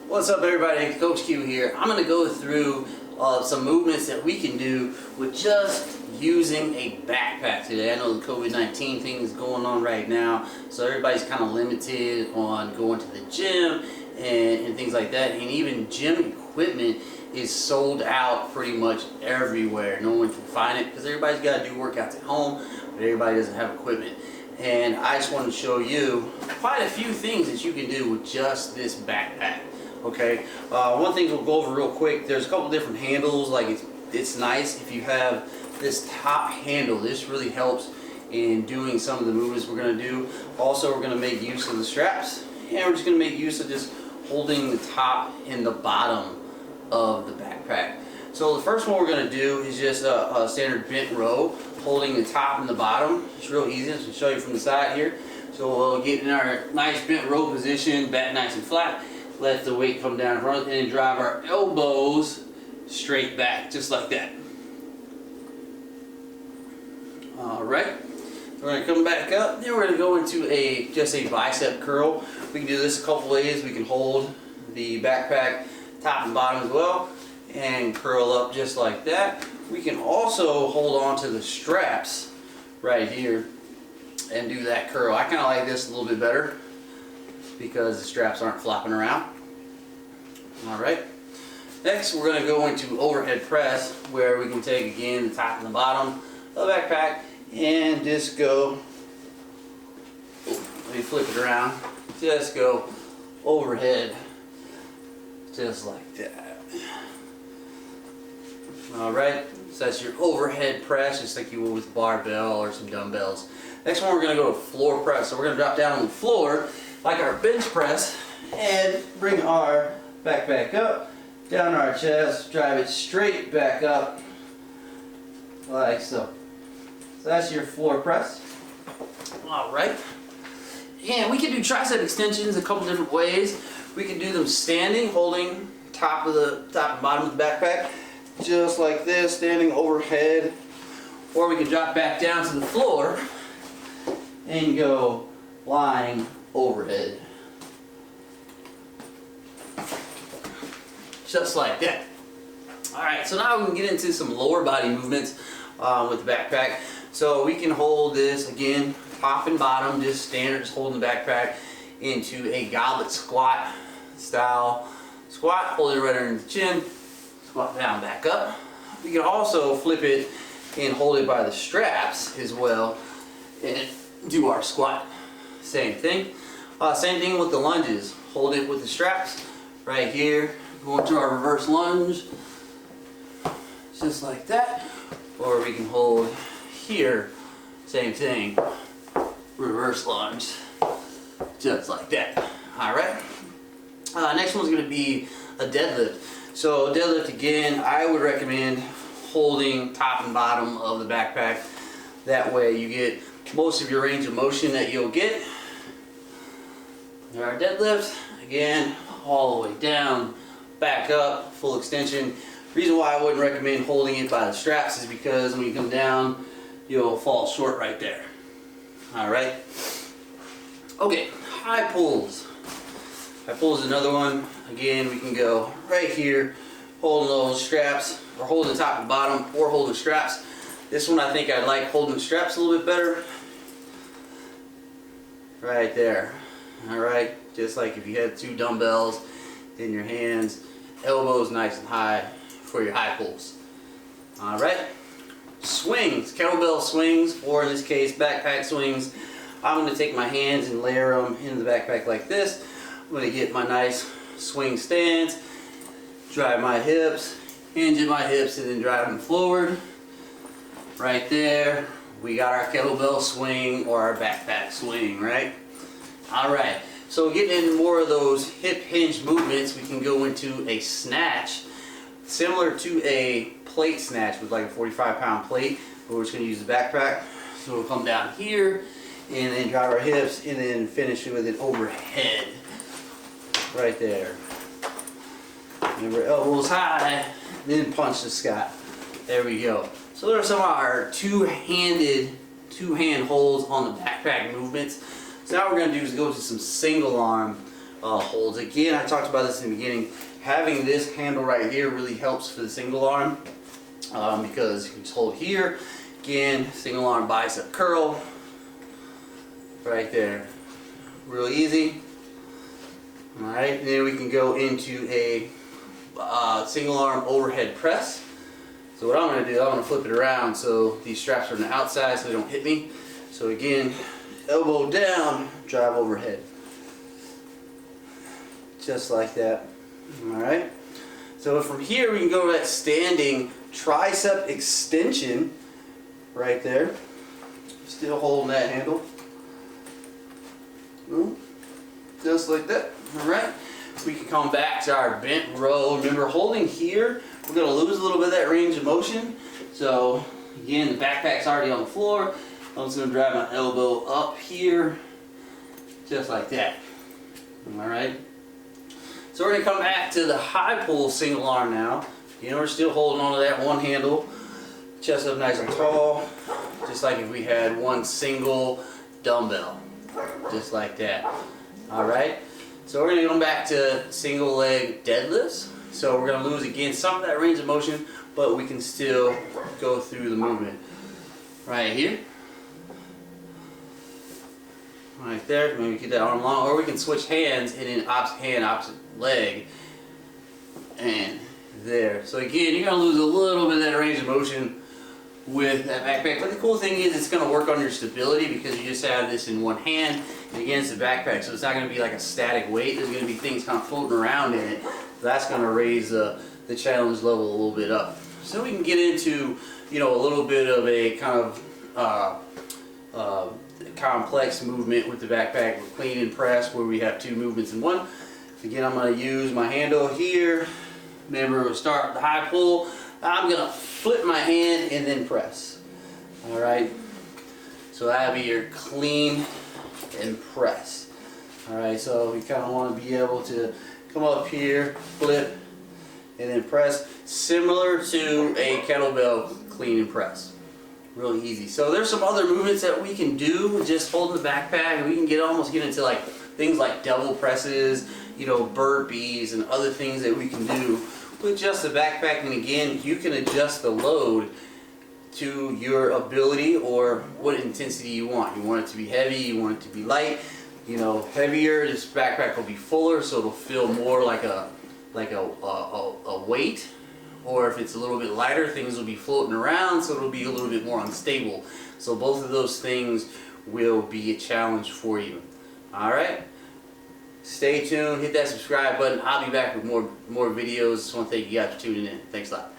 What's up, everybody? Coach Q here. I'm going to go through some movements that we can do with just using a backpack today. I know the COVID-19 thing is going on right now, so everybody's kind of limited on going to the gym and things like that. And even gym equipment is sold out pretty much everywhere. No one can find it because everybody's got to do workouts at home, but everybody doesn't have equipment. And I just want to show you quite a few things that you can do with just this backpack. Okay, one thing we'll go over real quick. There's a couple different handles. Like it's nice if you have this top handle. This really helps in doing some of the movements we're going to do. Also, we're going to make use of the straps, and we're just going to make use of just holding the top and the bottom of the backpack. So the first one we're going to do is just a standard bent row, holding the top and the bottom. It's real easy. I'll show you from the side here. So we'll get in our nice bent row position, back nice and flat. Let the weight come down in front and then drive our elbows straight back, just like that. Alright, we're going to come back up. Then we're going to go into just a bicep curl. We can do this a couple ways. We can hold the backpack top and bottom as well and curl up just like that. We can also hold on to the straps right here and do that curl. I kind of like this a little bit better because the straps aren't flopping around. Alright, next we're going to go into overhead press, where we can take again the top and the bottom of the backpack and just go, let me flip it around, just go overhead just like that. Alright, so that's your overhead press, just like you would with barbell or some dumbbells. Next one we're going to go to floor press. So we're going to drop down on the floor like our bench press and bring our backpack up, down our chest, drive it straight back up like so. So that's your floor press. Alright, and we can do tricep extensions a couple different ways. We can do them standing, holding top and bottom of the backpack just like this, standing overhead, or we can drop back down to the floor and go lying overhead. Just like that. Alright, so now we can get into some lower body movements with the backpack. So we can hold this again, top and bottom, just standard, just holding the backpack into a goblet squat style squat. Hold it right under the chin, squat down, back up. We can also flip it and hold it by the straps as well and do our squat. Same thing. Same thing with the lunges. Hold it with the straps right here. Go into our reverse lunge, just like that. Or we can hold here, same thing, reverse lunge, just like that. Alright. Next one's going to be a deadlift. So deadlift again, I would recommend holding top and bottom of the backpack. That way you get most of your range of motion that you'll get. There our deadlift, again, all the way down, back up, full extension. Reason why I wouldn't recommend holding it by the straps is because when you come down, you'll fall short right there. Alright. Okay, high pulls. High pulls is another one. Again, we can go right here, holding those straps, or holding the top and bottom, or holding straps. This one I think I like holding the straps a little bit better. Right there. Alright, just like if you had two dumbbells in your hands, elbows nice and high for your high pulls. Alright, swings, kettlebell swings, or in this case backpack swings. I'm going to take my hands and layer them into the backpack like this. I'm going to get my nice swing stance, drive my hips, hinge at my hips, and then drive them forward. Right there, we got our kettlebell swing or our backpack swing, right? Alright, so getting into more of those hip hinge movements, we can go into a snatch, similar to a plate snatch with like a 45-pound plate, but we're just going to use the backpack. So we'll come down here and then drive our hips and then finish with it overhead. Right there. Remember, elbows high, then punch the sky. There we go. So there are some of our two-hand holds on the backpack movements. So now what we're going to do is go to some single arm holds. Again, I talked about this in the beginning. Having this handle right here really helps for the single arm because you can just hold here. Again, single arm bicep curl right there. Real easy. Alright, and then we can go into a single arm overhead press. So what I'm going to do, I'm going to flip it around so these straps are on the outside so they don't hit me. So again, elbow down, drive overhead. Just like that. Alright. So from here we can go to that standing tricep extension right there. Still holding that handle. Just like that. Alright. We can come back to our bent row. Remember, holding here, we're going to lose a little bit of that range of motion. So again, the backpack's already on the floor. I'm just going to drive my elbow up here. Just like that. Alright. So we're going to come back to the high pull single arm now. You know, we're still holding on to that one handle. Chest up nice and tall. Just like if we had one single dumbbell. Just like that. Alright. So we're going to go back to single leg deadlifts. So we're going to lose again some of that range of motion, but we can still go through the movement. Right here. Right there. Maybe keep that arm long. Or we can switch hands and then opposite hand, opposite leg. And there. So again, you're going to lose a little bit of that range of motion with that backpack. But the cool thing is it's going to work on your stability because you just have this in one hand. And again, it's a backpack, so it's not going to be like a static weight. There's going to be things kind of floating around in it. That's going to raise the challenge level a little bit up. So we can get into, you know, a little bit of a kind of complex movement with the backpack with clean and press, where we have two movements in one. Again, I'm going to use my handle here. Remember, we'll start with the high pull. I'm going to flip my hand and then press. All right. So that'll be your clean and press. Alright, so we kind of want to be able to come up here, flip, and then press, similar to a kettlebell clean and press. Really easy. So there's some other movements that we can do just holding the backpack, and we can almost get into like things like double presses, you know, burpees, and other things that we can do with just the backpack. And again, you can adjust the load to your ability or what intensity you want. You want it to be heavy, you want it to be light. You know, heavier, this backpack will be fuller, so it'll feel more like a weight. Or if it's a little bit lighter, things will be floating around, so it'll be a little bit more unstable. So both of those things will be a challenge for you. Alright? Stay tuned, hit that subscribe button. I'll be back with more videos. Just want to thank you guys for tuning in. Thanks a lot.